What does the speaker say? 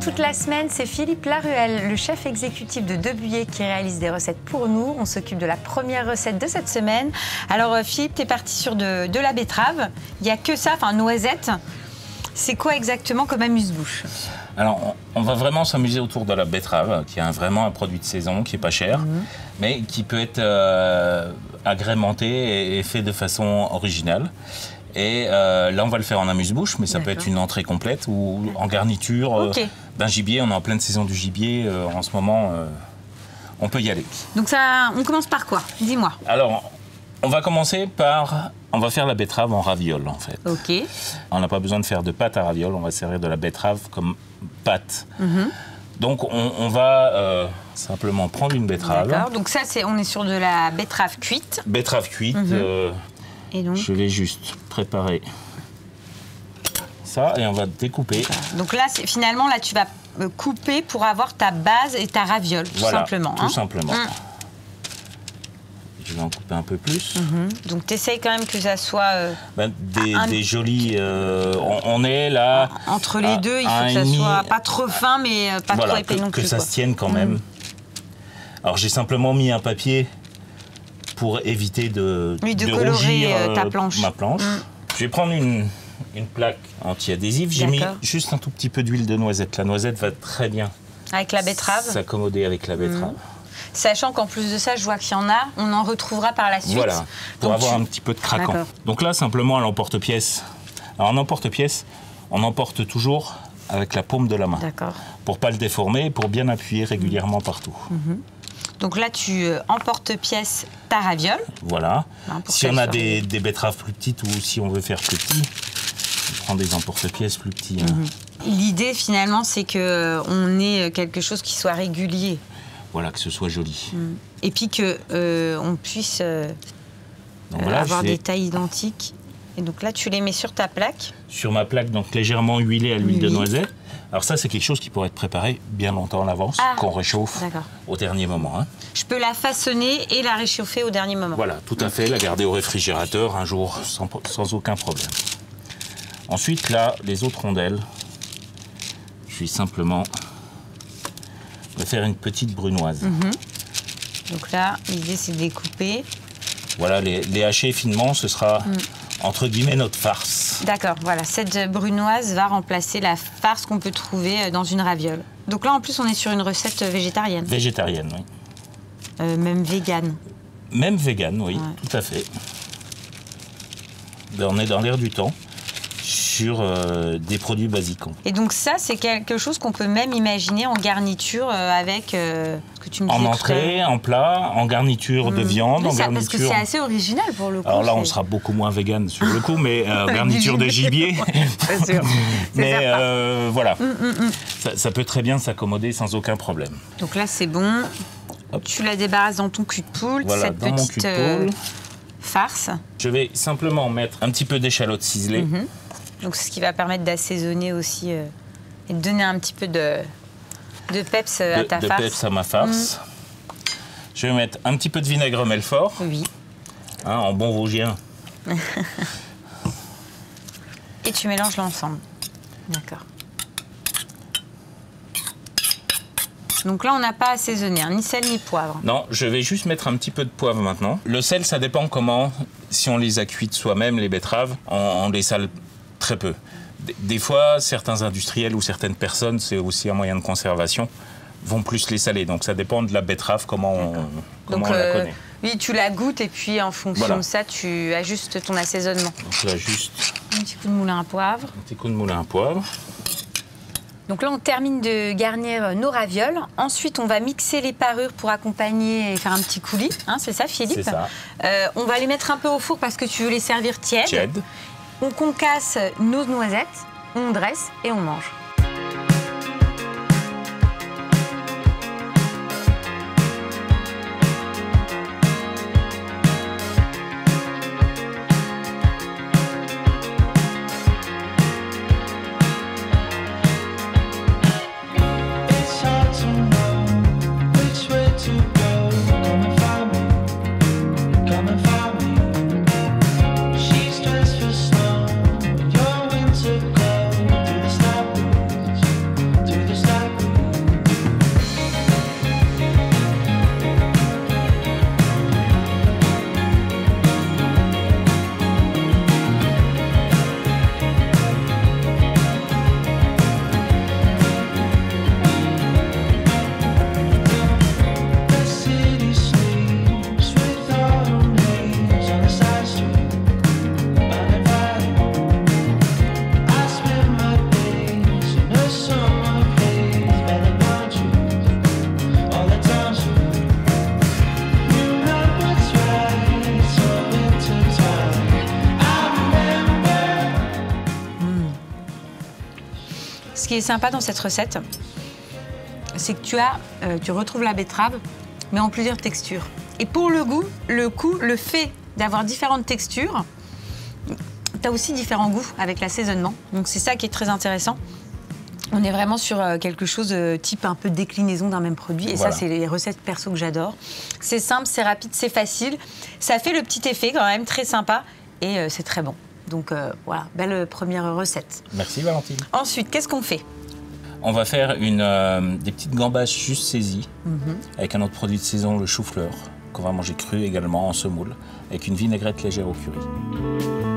toute la semaine, c'est Philippe Laruelle, le chef exécutif de Debuyer, qui réalise des recettes pour nous. On s'occupe de la première recette de cette semaine. Alors Philippe, tu es parti sur de la betterave. Il n'y a que ça, enfin noisette. C'est quoi exactement comme amuse-bouche? Alors, on va vraiment s'amuser autour de la betterave, qui est vraiment un produit de saison, qui n'est pas cher, mais qui peut être agrémenté et fait de façon originale. Et là, on va le faire en amuse-bouche, mais ça peut être une entrée complète ou en garniture d'un gibier. On est en pleine saison du gibier en ce moment. On peut y aller. Donc ça, on commence par quoi? Dis-moi. Alors, on va commencer par... On va faire la betterave en ravioles, en fait. Ok. On n'a pas besoin de faire de pâte à ravioles. On va servir de la betterave comme pâte. Donc, on va simplement prendre une betterave. D'accord. Donc ça, on est sur de la betterave cuite. Betterave cuite. Et donc je vais juste préparer ça et on va découper. Donc là, finalement, là, tu vas couper pour avoir ta base et ta raviole, tout simplement. Tout simplement. Je vais en couper un peu plus. Donc tu essayes quand même que ça soit... des jolis... on est là... Entre les deux, il faut que ça soit pas trop fin, mais pas trop épais non plus. Que ça se tienne quand même. Alors j'ai simplement mis un papier pour éviter de colorer rougir ta planche. Ma planche. Je vais prendre une plaque anti-adhésive. J'ai mis juste un tout petit peu d'huile de noisette. La noisette va très bien avec la betterave. S'accommoder avec la betterave. Sachant qu'en plus de ça, je vois qu'il y en a, on en retrouvera par la suite. Voilà, pour avoir un petit peu de craquant. Donc là, simplement à l'emporte-pièce. Alors en emporte-pièce, on emporte toujours avec la paume de la main. D'accord. Pour ne pas le déformer et pour bien appuyer régulièrement partout. Donc là, tu emporte-pièce ta raviole. Voilà. Si on a des betteraves plus petites ou si on veut faire plus petit, on prend des emporte-pièces plus petits. L'idée, finalement, c'est qu'on ait quelque chose qui soit régulier. Voilà, que ce soit joli. Et puis qu'on puisse avoir des tailles identiques. Et donc là, tu les mets sur ta plaque. Sur ma plaque, donc légèrement huilée à l'huile de noisette. Alors ça, c'est quelque chose qui pourrait être préparé bien longtemps en avance, qu'on réchauffe au dernier moment. Je peux la façonner et la réchauffer au dernier moment. Voilà, tout à fait, la garder au réfrigérateur un jour sans aucun problème. Ensuite, là, les autres rondelles, je vais simplement faire une petite brunoise. Donc là, l'idée, c'est de découper. Voilà, les hacher finement, ce sera... entre guillemets, notre farce. D'accord, voilà. Cette brunoise va remplacer la farce qu'on peut trouver dans une raviole. Donc là, en plus, on est sur une recette végétarienne. Végétarienne, oui. Même végane. Même végane, oui, tout à fait. On est dans l'air du temps, sur des produits basiques. Et donc ça, c'est quelque chose qu'on peut même imaginer en garniture avec... que tu me en entrée, en plat, en garniture de viande, en garniture... Parce que c'est assez original pour le coup. Alors là, on sera beaucoup moins vegan sur le coup, mais garniture de gibier. C'est sûr. Mais voilà, ça peut très bien s'accommoder sans aucun problème. Donc là, c'est bon. Hop. Tu la débarrasses dans ton cul de poule, voilà, cette dans petite mon cul de poule. Farce. Je vais simplement mettre un petit peu d'échalote ciselée. Donc c'est ce qui va permettre d'assaisonner aussi et de donner un petit peu de peps à ta farce. De peps à ma farce. Je vais mettre un petit peu de vinaigre Melfort. Oui. En bon vosgien. Et tu mélanges l'ensemble. D'accord. Donc là, on n'a pas assaisonné, ni sel ni poivre. Non, je vais juste mettre un petit peu de poivre maintenant. Le sel, ça dépend comment. Si on les a cuites soi-même, les betteraves, on les sale très peu. Des fois, certains industriels ou certaines personnes, c'est aussi un moyen de conservation, vont plus les saler. Donc ça dépend de la betterave, comment on la connaît. Oui, tu la goûtes et puis en fonction de ça, tu ajustes ton assaisonnement. Donc là, juste un petit coup de moulin à poivre. Un petit coup de moulin à poivre. Donc là, on termine de garnir nos ravioles. Ensuite, on va mixer les parures pour accompagner et faire un petit coulis. C'est ça, Philippe? C'est ça. On va les mettre un peu au four parce que tu veux les servir tièdes. Tièdes. On concasse nos noisettes, on dresse et on mange. She's dressed for snow, you're winter cold. qui est sympa dans cette recette, c'est que tu retrouves la betterave, mais en plusieurs textures. Et pour le goût, le fait d'avoir différentes textures, tu as aussi différents goûts avec l'assaisonnement. Donc c'est ça qui est très intéressant. On est vraiment sur quelque chose type un peu déclinaison d'un même produit. Et voilà. Ça, c'est les recettes perso que j'adore. C'est simple, c'est rapide, c'est facile. Ça fait le petit effet quand même, très sympa. Et c'est très bon. Donc voilà, belle première recette. Merci Valentine. Ensuite, qu'est-ce qu'on fait? On va faire des petites gambas juste saisies, avec un autre produit de saison, le chou-fleur, qu'on va manger cru également en semoule, avec une vinaigrette légère au curry.